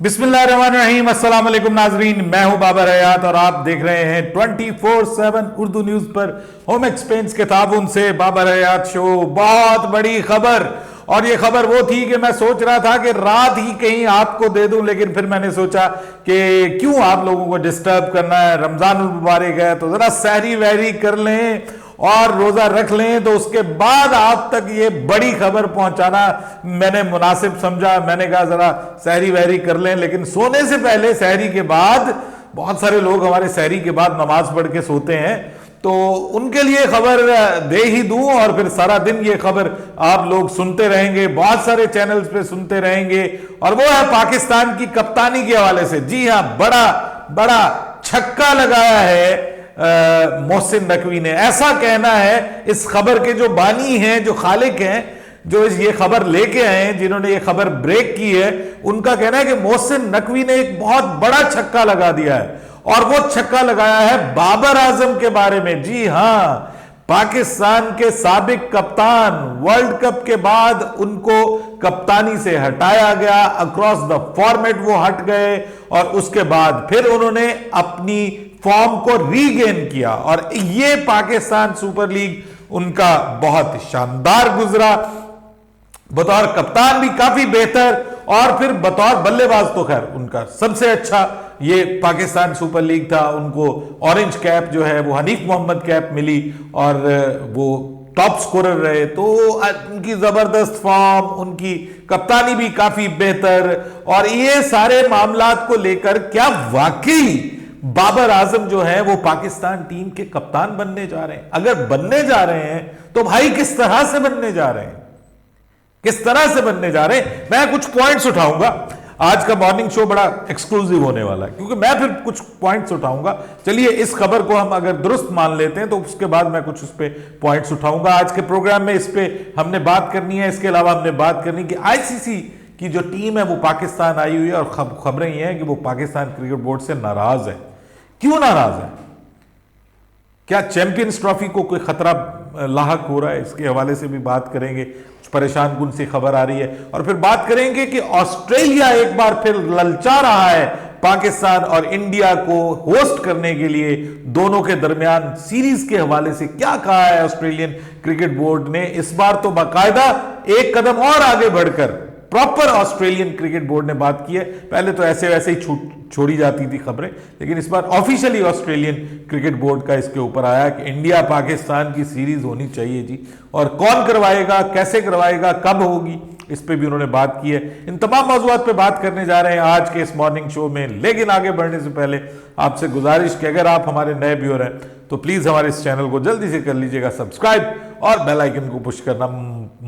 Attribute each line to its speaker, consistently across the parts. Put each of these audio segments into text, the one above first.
Speaker 1: बिस्मिल्लाहिर्रहमानिर्रहीम, अस्सलाम वालेकुम नाजरीन। मैं हूं बाबर हयात और आप देख रहे हैं 24/7 उर्दू न्यूज पर होम एक्सपेंस के ताबून से बाबर हयात शो। बहुत बड़ी खबर, और ये खबर वो थी कि मैं सोच रहा था कि रात ही कहीं आपको दे दूं, लेकिन फिर मैंने सोचा कि क्यों आप लोगों को डिस्टर्ब करना है। रमजानुल मुबारक है तो जरा सहरी वहरी कर लें और रोजा रख लें, तो उसके बाद आप तक ये बड़ी खबर पहुंचाना मैंने मुनासिब समझा। मैंने कहा जरा सहरी वहरी कर लें, लेकिन सोने से पहले सहरी के बाद बहुत सारे लोग हमारे सहरी के बाद नमाज पढ़ के सोते हैं, तो उनके लिए खबर दे ही दूं और फिर सारा दिन ये खबर आप लोग सुनते रहेंगे, बहुत सारे चैनल्स पे सुनते रहेंगे। और वो है पाकिस्तान की कप्तानी के हवाले से। जी हां, बड़ा बड़ा छक्का लगाया है मोहसिन नकवी ने। ऐसा कहना है इस खबर के जो बानी हैं, जो खालिक हैं, जो ये खबर लेके आए हैं, जिन्होंने ये खबर ब्रेक की है, उनका कहना है कि मोहसिन नकवी ने एक बहुत बड़ा छक्का लगा दिया है, और वो छक्का लगाया है बाबर आजम के बारे में। जी हां, पाकिस्तान के साबिक कप्तान, वर्ल्ड कप के बाद उनको कप्तानी से हटाया गया, अक्रॉस द फॉर्मेट वो हट गए, और उसके बाद फिर उन्होंने अपनी फॉर्म को रीगेन किया, और ये पाकिस्तान सुपर लीग उनका बहुत शानदार गुजरा। बतौर कप्तान भी काफी बेहतर, और फिर बतौर बल्लेबाज तो खैर उनका सबसे अच्छा ये पाकिस्तान सुपर लीग था। उनको ऑरेंज कैप जो है वो हनीफ मोहम्मद कैप मिली, और वो टॉप स्कोरर रहे। तो उनकी जबरदस्त फॉर्म, उनकी कप्तानी भी काफी बेहतर, और ये सारे मामलात को लेकर क्या वाकई बाबर आजम जो है वो पाकिस्तान टीम के कप्तान बनने जा रहे हैं? अगर बनने जा रहे हैं तो भाई किस तरह से बनने जा रहे हैं, किस तरह से बनने जा रहे हैं? मैं कुछ पॉइंट्स उठाऊंगा। आज का मॉर्निंग शो बड़ा एक्सक्लूसिव होने वाला है, क्योंकि मैं फिर कुछ पॉइंट्स उठाऊंगा। चलिए, इस खबर को हम अगर दुरुस्त मान लेते हैं तो उसके बाद मैं कुछ उस पर पॉइंट्स उठाऊंगा। आज के प्रोग्राम में इस पे हमने बात करनी है। इसके अलावा हमने बात करनी कि आईसीसी की जो टीम है वो पाकिस्तान आई हुई है, और खबरें ये हैं कि वो पाकिस्तान क्रिकेट बोर्ड से नाराज है। क्यों नाराज है? क्या चैंपियंस ट्रॉफी को कोई खतरा लाहक हो रहा है? इसके हवाले से भी बात करेंगे। कुछ परेशान कुन सी खबर आ रही है, और फिर बात करेंगे कि ऑस्ट्रेलिया एक बार फिर ललचा रहा है पाकिस्तान और इंडिया को होस्ट करने के लिए। दोनों के दरमियान सीरीज के हवाले से क्या कहा है ऑस्ट्रेलियन क्रिकेट बोर्ड ने? इस बार तो बाकायदा एक कदम और आगे बढ़कर प्रॉपर ऑस्ट्रेलियन क्रिकेट बोर्ड ने बात की है। पहले तो ऐसे वैसे ही छोड़ी जाती थी खबरें, लेकिन इस बार ऑफिशियली ऑस्ट्रेलियन क्रिकेट बोर्ड का इसके ऊपर आया कि इंडिया पाकिस्तान की सीरीज होनी चाहिए जी, और कौन करवाएगा, कैसे करवाएगा, कब होगी, इस पे भी उन्होंने बात की है। इन तमाम मौजूदात पे बात करने जा रहे हैं आज के इस मॉर्निंग शो में। लेकिन आगे बढ़ने से पहले आपसे गुजारिश कि अगर आप हमारे नए व्यूअर हैं तो प्लीज हमारे इस चैनल को जल्दी से कर लीजिएगा सब्सक्राइब, और बेल आइकन को पुश करना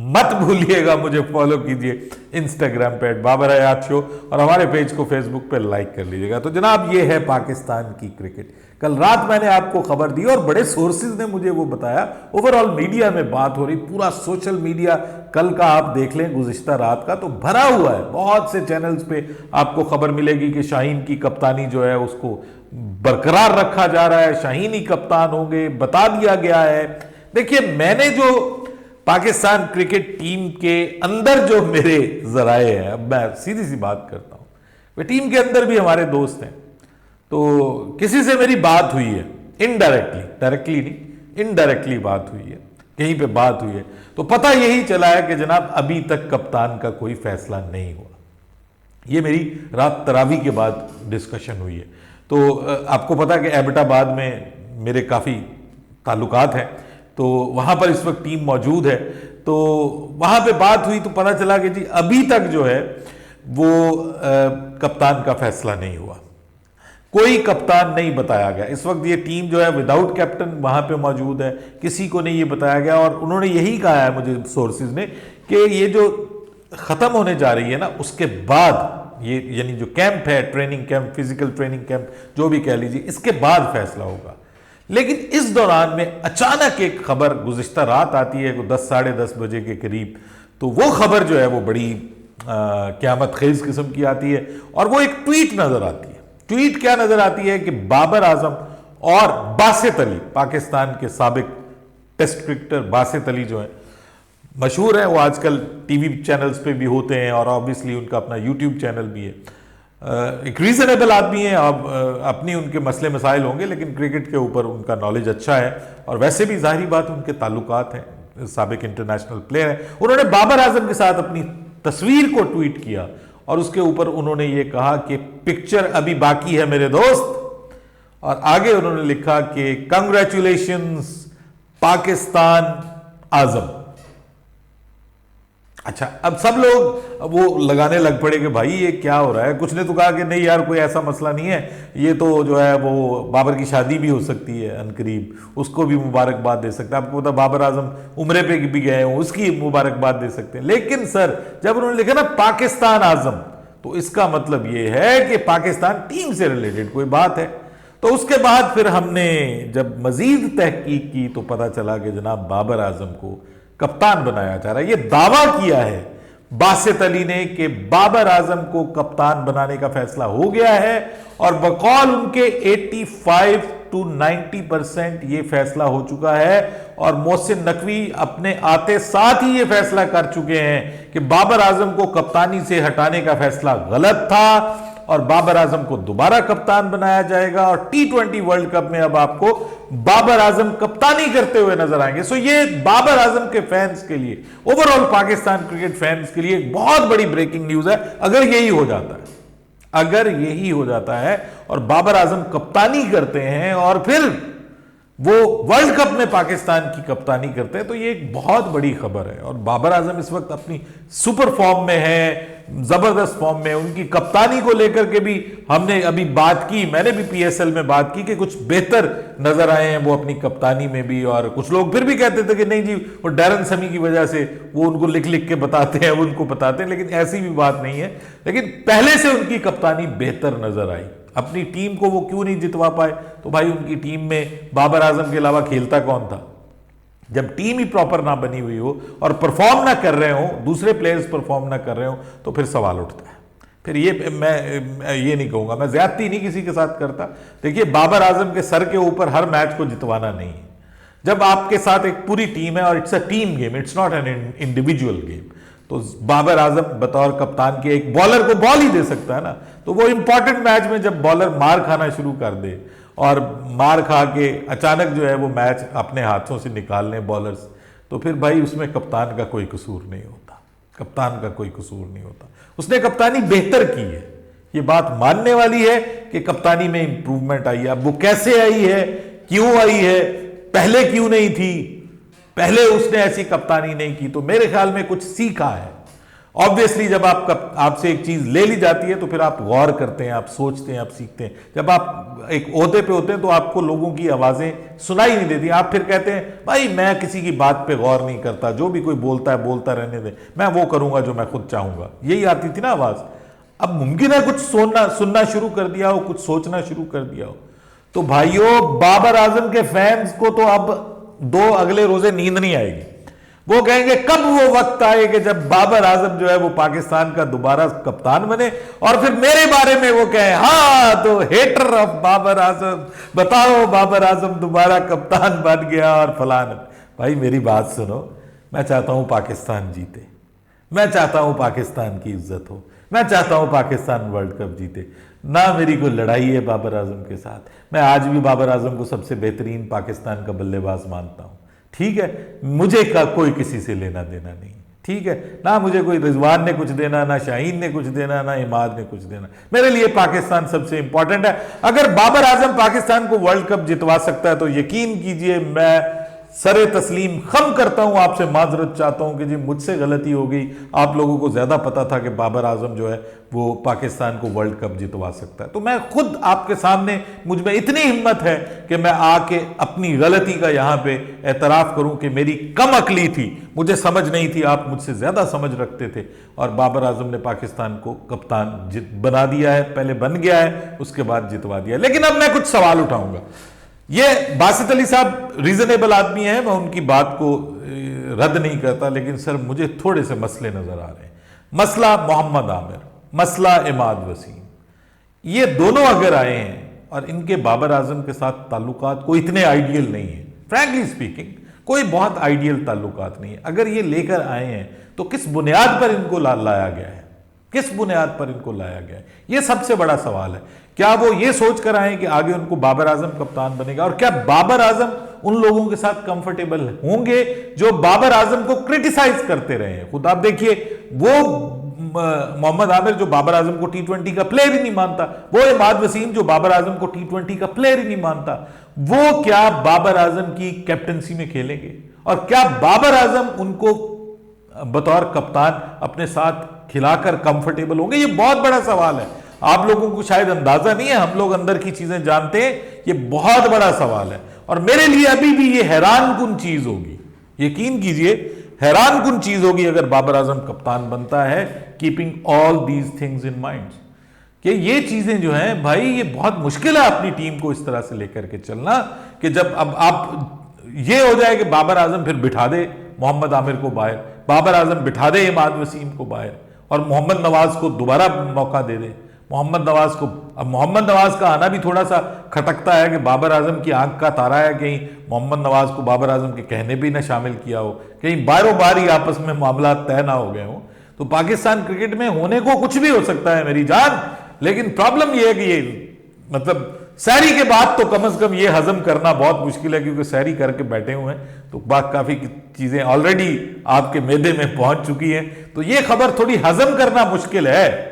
Speaker 1: मत भूलिएगा। मुझे फॉलो कीजिए इंस्टाग्राम पे @बाबर हयात शो, और हमारे पेज को फेसबुक पे लाइक कर लीजिएगा। तो जनाब, ये है पाकिस्तान की क्रिकेट। कल रात मैंने आपको खबर दी और बड़े सोर्सेज ने मुझे वो बताया। ओवरऑल मीडिया में बात हो रही, पूरा सोशल मीडिया कल का आप देख लें, गुज़िश्ता रात का तो भरा हुआ है। बहुत से चैनल्स पे आपको खबर मिलेगी कि शाहीन की कप्तानी जो है उसको बरकरार रखा जा रहा है, शाहीन ही कप्तान होंगे, बता दिया गया है। देखिए, मैंने जो पाकिस्तान क्रिकेट टीम के अंदर जो मेरे जराए हैं, अब मैं सीधी सी बात करता हूं, वे टीम के अंदर भी हमारे दोस्त हैं। तो किसी से मेरी बात हुई है इनडायरेक्टली, डायरेक्टली नहीं, इनडायरेक्टली बात हुई है, कहीं पे बात हुई है, तो पता यही चला है कि जनाब अभी तक कप्तान का कोई फैसला नहीं हुआ। ये मेरी रात तरावी के बाद डिस्कशन हुई है। तो आपको पता है कि एबटाबाद में मेरे काफ़ी ताल्लुकात हैं, तो वहाँ पर इस वक्त टीम मौजूद है। तो वहाँ पे बात हुई तो पता चला कि जी अभी तक जो है वो कप्तान का फैसला नहीं हुआ, कोई कप्तान नहीं बताया गया। इस वक्त ये टीम जो है विदाउट कैप्टन वहाँ पे मौजूद है, किसी को नहीं ये बताया गया। और उन्होंने यही कहा है मुझे सोर्सेज ने कि ये जो ख़त्म होने जा रही है ना, उसके बाद ये यानी जो कैंप है, training camp, physical training camp, जो भी कह लीजिए, इसके बाद फैसला होगा। लेकिन इस दौरान में अचानक एक खबर गुज़िश्ता रात आती है, 10 साढ़े 10 बजे के करीब। तो वो खबर जो है वो बड़ी क़यामत खेज किस्म की आती है, और वो एक ट्वीट नज़र आती है। ट्वीट क्या नज़र आती है कि बाबर आजम और बासित अली, पाकिस्तान के साबिक टेस्ट क्रिकेटर बासित अली जो है, मशहूर है, वो आजकल टीवी चैनल्स पे भी होते हैं, और ऑब्वियसली उनका अपना यूट्यूब चैनल भी है। एक रीजनेबल आदमी है। अब अपनी उनके मसले मसाइल होंगे, लेकिन क्रिकेट के ऊपर उनका नॉलेज अच्छा है और वैसे भी जाहिर बात उनके ताल्लुकात हैं, साबिक इंटरनेशनल प्लेयर हैं। उन्होंने बाबर आजम के साथ अपनी तस्वीर को ट्वीट किया और उसके ऊपर उन्होंने ये कहा कि पिक्चर अभी बाकी है मेरे दोस्त, और आगे उन्होंने लिखा कि कंग्रेचुलेशंस पाकिस्तान आजम। अच्छा, अब सब लोग वो लगाने लग पड़े कि भाई ये क्या हो रहा है। कुछ ने तो कहा कि नहीं यार कोई ऐसा मसला नहीं है, ये तो जो है वो बाबर की शादी भी हो सकती है अनकरीब, उसको भी मुबारकबाद दे सकते हैं। आपको पता बाबर आजम उम्रे पे भी गए हों, उसकी मुबारकबाद दे सकते हैं। लेकिन सर जब उन्होंने लिखा ना पाकिस्तान आजम, तो इसका मतलब ये है कि पाकिस्तान टीम से रिलेटेड कोई बात है। तो उसके बाद फिर हमने जब मजीद तहकीक की तो पता चला कि जनाब बाबर आजम को कप्तान बनाया जा रहा है। यह दावा किया है बासित अली ने कि बाबर आजम को कप्तान बनाने का फैसला हो गया है, और बकौल उनके 85 to 90% यह फैसला हो चुका है। और मोहसिन नकवी अपने आते साथ ही यह फैसला कर चुके हैं कि बाबर आजम को कप्तानी से हटाने का फैसला गलत था और बाबर आजम को दोबारा कप्तान बनाया जाएगा। और T20 वर्ल्ड कप में अब आपको बाबर आजम कप्तानी करते हुए नजर आएंगे। सो ये बाबर आजम के फैंस के लिए, ओवरऑल पाकिस्तान क्रिकेट फैंस के लिए एक बहुत बड़ी ब्रेकिंग न्यूज है। अगर यही हो जाता है, अगर यही हो जाता है और बाबर आजम कप्तानी करते हैं और फिर वो वर्ल्ड कप में पाकिस्तान की कप्तानी करते हैं, तो ये एक बहुत बड़ी खबर है। और बाबर आजम इस वक्त अपनी सुपर फॉर्म में है, जबरदस्त फॉर्म में। उनकी कप्तानी को लेकर के भी हमने अभी बात की, मैंने भी PSL में बात की कि कुछ बेहतर नजर आए हैं वो अपनी कप्तानी में भी। और कुछ लोग फिर भी कहते थे कि नहीं जी वो डैरन समी की वजह से वो उनको लिख लिख के बताते हैं, वो उनको बताते हैं, लेकिन ऐसी भी बात नहीं है। लेकिन पहले से उनकी कप्तानी बेहतर नजर आई। अपनी टीम को वो क्यों नहीं जितवा पाए? तो भाई उनकी टीम में बाबर आजम के अलावा खेलता कौन था? जब टीम ही प्रॉपर ना बनी हुई हो और परफॉर्म ना कर रहे हो, दूसरे प्लेयर्स परफॉर्म ना कर रहे हो, तो फिर सवाल उठता है। फिर ये मैं ये नहीं कहूंगा, मैं ज्यादती नहीं किसी के साथ करता। देखिए बाबर आजम के सर के ऊपर हर मैच को जितवाना नहीं है। जब आपके साथ एक पूरी टीम है और it's a team game, it's not an individual game, तो बाबर आजम बतौर कप्तान के एक बॉलर को बॉल ही दे सकता है ना। तो वो इंपॉर्टेंट मैच में जब बॉलर मार खाना शुरू कर दे और मार खा के अचानक जो है वो मैच अपने हाथों से निकाल लें बॉलर्स, तो फिर भाई उसमें कप्तान का कोई कसूर नहीं होता। कप्तान का कोई कसूर नहीं होता। उसने कप्तानी बेहतर की है, ये बात मानने वाली है कि कप्तानी में इंप्रूवमेंट आई है। अब वो कैसे आई है, क्यों आई है, पहले क्यों नहीं थी, पहले उसने ऐसी कप्तानी नहीं की, तो मेरे ख्याल में कुछ सीखा है। ऑब्वियसली जब आपसे एक चीज ले ली जाती है तो फिर आप गौर करते हैं, आप सोचते हैं, आप सीखते हैं। जब आप एक ओहदे पे होते हैं तो आपको लोगों की आवाजें सुनाई नहीं देती, आप फिर कहते हैं भाई मैं किसी की बात पे गौर नहीं करता, जो भी कोई बोलता है बोलता रहने दे, मैं वो करूंगा जो मैं खुद चाहूंगा। यही आती थी ना आवाज। अब मुमकिन है कुछ सुनना शुरू कर दिया हो, कुछ सोचना शुरू कर दिया हो। तो भाइयों बाबर आजम के फैंस को तो अब 2 अगले रोजे नींद नहीं आएगी। वो कहेंगे कब वो वक्त आए कि जब बाबर आजम जो है वो पाकिस्तान का दोबारा कप्तान बने और फिर मेरे बारे में वो कहे हाँ तो हेटर ऑफ बाबर आजम, बताओ बाबर आजम दोबारा कप्तान बन गया और फलान। भाई मेरी बात सुनो, मैं चाहता हूं पाकिस्तान जीते, मैं चाहता हूं पाकिस्तान की इज्जत हो, मैं चाहता हूं पाकिस्तान वर्ल्ड कप जीते। ना मेरी कोई लड़ाई है बाबर आजम के साथ। मैं आज भी बाबर आजम को सबसे बेहतरीन पाकिस्तान का बल्लेबाज मानता हूं, ठीक है। मुझे कोई किसी से लेना देना नहीं, ठीक है। ना मुझे कोई रिजवान ने कुछ देना, ना शाहीन ने कुछ देना, ना इमाद ने कुछ देना। मेरे लिए पाकिस्तान सबसे इंपॉर्टेंट है। अगर बाबर आजम पाकिस्तान को वर्ल्ड कप जितवा सकता है तो यकीन कीजिए मैं सरे तस्लीम खम करता हूं, आपसे माजरत चाहता हूं कि जी मुझसे गलती हो गई। आप लोगों को ज्यादा पता था कि बाबर आजम जो है वो पाकिस्तान को वर्ल्ड कप जितवा सकता है। तो मैं खुद आपके सामने, मुझ में इतनी हिम्मत है कि मैं आके अपनी गलती का यहां पे एतराफ करूं कि मेरी कम अकली थी, मुझे समझ नहीं थी, आप मुझसे ज्यादा समझ रखते थे। और बाबर आजम ने पाकिस्तान को कप्तान बना दिया है, पहले बन गया है, उसके बाद जितवा दिया। लेकिन अब मैं कुछ सवाल उठाऊंगा। ये बासित अली साहब रीजनेबल आदमी है, मैं उनकी बात को रद्द नहीं करता, लेकिन सर मुझे थोड़े से मसले नजर आ रहे हैं। मसला मोहम्मद आमिर, मसला इमाद वसीम, ये दोनों अगर आए हैं और इनके बाबर आजम के साथ ताल्लुकात कोई इतने आइडियल नहीं है, फ्रैंकली स्पीकिंग कोई बहुत आइडियल ताल्लुकात नहीं है। अगर ये लेकर आए हैं तो किस बुनियाद पर इनको लाया गया है? किस बुनियाद पर इनको लाया गया है? ये सबसे बड़ा सवाल है। क्या वो ये सोच कर आए कि आगे उनको बाबर आजम कप्तान बनेगा, और क्या बाबर आजम उन लोगों के साथ कंफर्टेबल होंगे जो बाबर आजम को क्रिटिसाइज करते रहे हैं? खुद आप देखिए, वो मोहम्मद आमिर जो बाबर आजम को T20 का प्लेयर ही नहीं मानता, वो इमाद वसीम जो बाबर आजम को T20 का प्लेयर ही नहीं मानता, वो क्या बाबर आजम की कैप्टनसी में खेलेंगे? और क्या बाबर आजम उनको बतौर कप्तान अपने साथ खिलाकर कंफर्टेबल होंगे? ये बहुत बड़ा सवाल है। आप लोगों को शायद अंदाजा नहीं है, हम लोग अंदर की चीजें जानते हैं। ये बहुत बड़ा सवाल है और मेरे लिए अभी भी ये हैरान कुन चीज होगी, यकीन कीजिए हैरान कुन चीज होगी अगर बाबर आजम कप्तान बनता है, keeping all these things in mind, कि ये चीजें जो हैं भाई, ये बहुत मुश्किल है अपनी टीम को इस तरह से लेकर के चलना कि जब अब आप ये हो जाए कि बाबर आजम फिर बिठा दे मोहम्मद आमिर को बाहर, बाबर आजम बिठा दे इमाद वसीम को बाहर और मोहम्मद नवाज को दोबारा मौका दे दे। मोहम्मद नवाज को, अब मोहम्मद नवाज का आना भी थोड़ा सा खटकता है कि बाबर आजम की आंख का तारा है, कहीं मोहम्मद नवाज को बाबर आजम के कहने भी ना शामिल किया हो, कहीं बारों बार ही आपस में मामला तय ना हो गए हो। तो पाकिस्तान क्रिकेट में होने को कुछ भी हो सकता है मेरी जान, लेकिन प्रॉब्लम यह है कि ये मतलब सहरी के बाद तो कम से कम ये हजम करना बहुत मुश्किल है, क्योंकि सहरी करके बैठे हुए हैं तो काफी चीजें ऑलरेडी आपके मैदे में पहुंच चुकी हैं, तो ये खबर थोड़ी हजम करना मुश्किल है।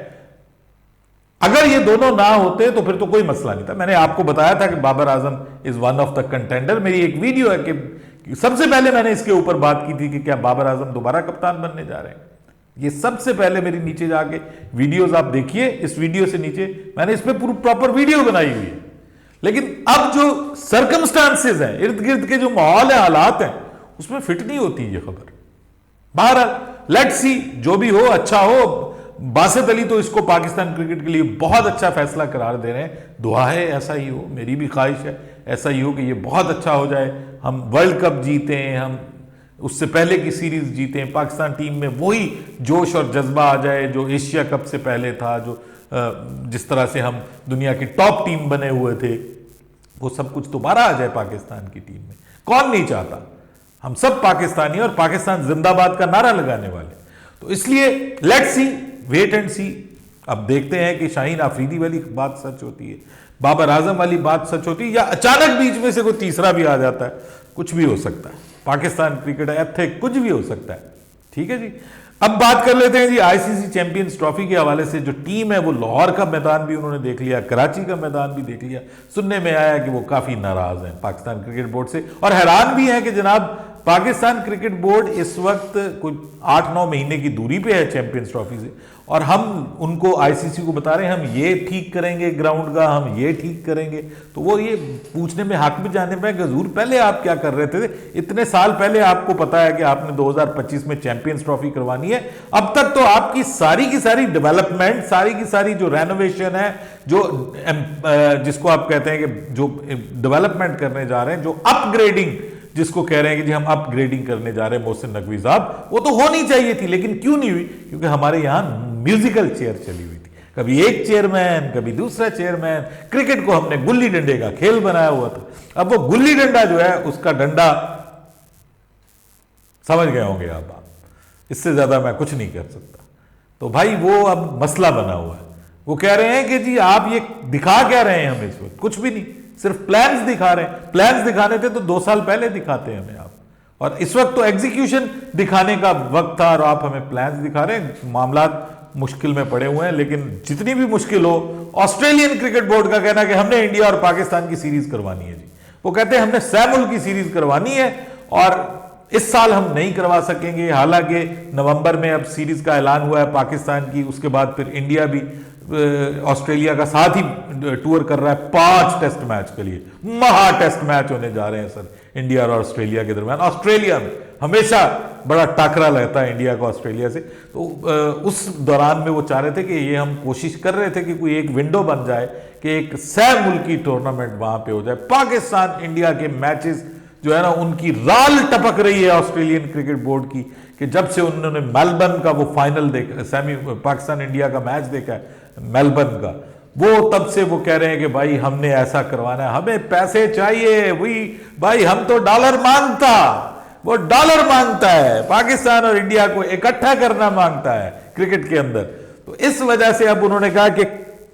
Speaker 1: अगर ये दोनों ना होते तो फिर तो कोई मसला नहीं था। मैंने आपको बताया था कि Babar Azam is one of the contender. मेरी एक वीडियो है कि सबसे पहले मैंने इसके ऊपर बात की थी कि क्या बाबर आजम दोबारा कप्तान बनने जा रहे हैं। ये सबसे पहले मेरी नीचे जाके वीडियोस आप देखिए, इस वीडियो से नीचे मैंने इस पर पूरी प्रॉपर वीडियो बनाई हुई है। लेकिन अब जो सर्कमस्टांसेस हैं, इर्द गिर्द के जो माहौल है, हालात हैं, उसमें फिट नहीं होती ये खबर। बहरहाल लेट्स सी, जो भी हो अच्छा हो। बासित अली तो इसको पाकिस्तान क्रिकेट के लिए बहुत अच्छा फैसला करार दे रहे हैं। दुआ है ऐसा ही हो, मेरी भी ख्वाहिश है ऐसा ही हो कि ये बहुत अच्छा हो जाए, हम वर्ल्ड कप जीतें, हम उससे पहले की सीरीज जीतें, पाकिस्तान टीम में वही जोश और जज्बा आ जाए जो एशिया कप से पहले था, जो जिस तरह से हम दुनिया की टॉप टीम बने हुए थे, वो सब कुछ दोबारा आ जाए पाकिस्तान की टीम में। कौन नहीं चाहता? हम सब पाकिस्तानी और पाकिस्तान जिंदाबाद का नारा लगाने वाले। तो इसलिए लेट्स सी, वेट एंड सी। अब देखते हैं कि शाहीन आफरीदी वाली बात सच होती है, बाबर आजम वाली बात सच होती है, या अचानक बीच में से कोई तीसरा भी आ जाता है। कुछ भी हो सकता है, पाकिस्तान क्रिकेट एथिक कुछ भी हो सकता है। ठीक है जी। अब बात कर लेते हैं जी आईसीसी चैंपियंस ट्रॉफी के हवाले से। जो टीम है वो लाहौर का मैदान भी उन्होंने देख लिया, कराची का मैदान भी देख लिया। सुनने में आया कि वो काफी नाराज हैं पाकिस्तान क्रिकेट बोर्ड से, और हैरान भी है कि जनाब पाकिस्तान क्रिकेट बोर्ड इस वक्त कोई 8-9 महीने की दूरी पे है चैंपियंस ट्रॉफी से, और हम उनको आईसीसी को बता रहे हैं हम ये ठीक करेंगे ग्राउंड का, हम ये ठीक करेंगे। तो वो ये पूछने में हक भी जाने पे कि हुजूर पहले आप क्या कर रहे थे? इतने साल पहले आपको पता है कि आपने 2025 में चैंपियंस ट्रॉफी करवानी है। अब तक तो आपकी सारी की सारी डेवलपमेंट, सारी की सारी जो रेनोवेशन है, जो जिसको आप कहते हैं कि जो डेवलपमेंट करने जा रहे हैं, जो अपग्रेडिंग जिसको कह रहे हैं कि जी हम अपग्रेडिंग करने जा रहे हैं मोहसिन नकवी साहब, वो तो होनी चाहिए थी, लेकिन क्यों नहीं हुई? क्योंकि हमारे यहां म्यूजिकल चेयर चली हुई थी, कभी एक चेयरमैन कभी दूसरा चेयरमैन। क्रिकेट को हमने गुल्ली डंडे का खेल बनाया हुआ था। अब वो गुल्ली डंडा जो है, उसका डंडा समझ गए होंगे आप, इससे ज्यादा मैं कुछ नहीं कर सकता। तो भाई वो अब मसला बना हुआ है। वो कह रहे हैं कि जी आप ये दिखा क्या रहे हैं हमें इस वक्त? कुछ भी नहीं, सिर्फ प्लान्स दिखा रहे हैं। प्लान्स दिखाने थे तो 2 साल पहले दिखाते हैं हमें आप, और इस वक्त तो एग्जीक्यूशन दिखाने का वक्त था और आप हमें प्लान्स दिखा रहे हैं। मामला मुश्किल में पड़े हुए हैं, लेकिन जितनी भी मुश्किल हो, ऑस्ट्रेलियन क्रिकेट बोर्ड का कहना है कि हमने इंडिया और पाकिस्तान की सीरीज करवानी है जी। वो कहते हैं हमने सैमुल की सीरीज करवानी है और इस साल हम नहीं करवा सकेंगे। हालांकि नवंबर में अब सीरीज का ऐलान हुआ है पाकिस्तान की, उसके बाद फिर इंडिया भी ऑस्ट्रेलिया का साथ ही टूर कर रहा है 5 टेस्ट मैच के लिए। महा टेस्ट मैच होने जा रहे हैं सर इंडिया और ऑस्ट्रेलिया के दरमियान। ऑस्ट्रेलिया में हमेशा बड़ा टाकरा रहता है इंडिया का ऑस्ट्रेलिया से, तो उस दौरान में वो चाह रहे थे कि ये हम कोशिश कर रहे थे कि कोई एक विंडो बन जाए कि एक सह मुल्की टूर्नामेंट वहां पे हो जाए। पाकिस्तान इंडिया के मैचेस जो है ना, उनकी राल टपक रही है ऑस्ट्रेलियन क्रिकेट बोर्ड की, कि जब से उन्होंने मेलबर्न का वो फाइनल देखा, सेमी पाकिस्तान इंडिया का मैच देखा है मेलबर्न का, वो तब से वो कह रहे हैं कि भाई हमने ऐसा करवाना है, हमें पैसे चाहिए। वही भाई, हम तो डॉलर मांगता, वो डॉलर मांगता है, पाकिस्तान और इंडिया को इकट्ठा करना मांगता है क्रिकेट के अंदर। तो इस वजह से अब उन्होंने कहा कि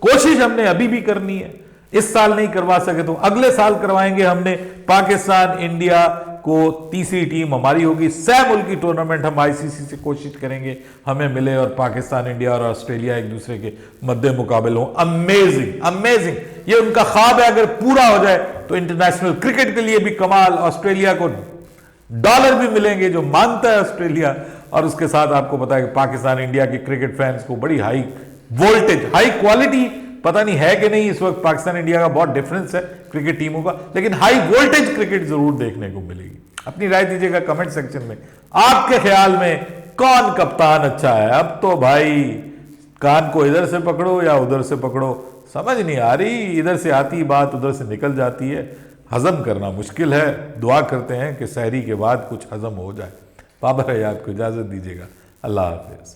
Speaker 1: कोशिश हमने अभी भी करनी है, इस साल नहीं करवा सके तो अगले साल करवाएंगे। हमने पाकिस्तान इंडिया को तीसरी टीम हमारी होगी, 6 मुल्की टूर्नामेंट हम आईसीसी से कोशिश करेंगे हमें मिले और पाकिस्तान इंडिया और ऑस्ट्रेलिया एक दूसरे के मद्दे मुकाबले हो। अमेजिंग अमेजिंग, ये उनका ख्वाब है, अगर पूरा हो जाए तो इंटरनेशनल क्रिकेट के लिए भी कमाल, ऑस्ट्रेलिया को डॉलर भी मिलेंगे जो मांगता है ऑस्ट्रेलिया। और उसके साथ आपको पता है कि पाकिस्तान इंडिया के क्रिकेट फैंस को बड़ी हाई वोल्टेज, हाई क्वालिटी, पता नहीं है कि नहीं, इस वक्त पाकिस्तान इंडिया का बहुत डिफरेंस है क्रिकेट टीमों का, लेकिन हाई वोल्टेज क्रिकेट जरूर देखने को मिलेगी। अपनी राय दीजिएगा कमेंट सेक्शन में, आपके ख्याल में कौन कप्तान अच्छा है? अब तो भाई कान को इधर से पकड़ो या उधर से पकड़ो, समझ नहीं आ रही, इधर से आती बात उधर से निकल जाती है, हजम करना मुश्किल है। दुआ करते हैं कि सहरी के बाद कुछ हजम हो जाए। बाबर हयात को इजाजत दीजिएगा, अल्लाह हाफिज।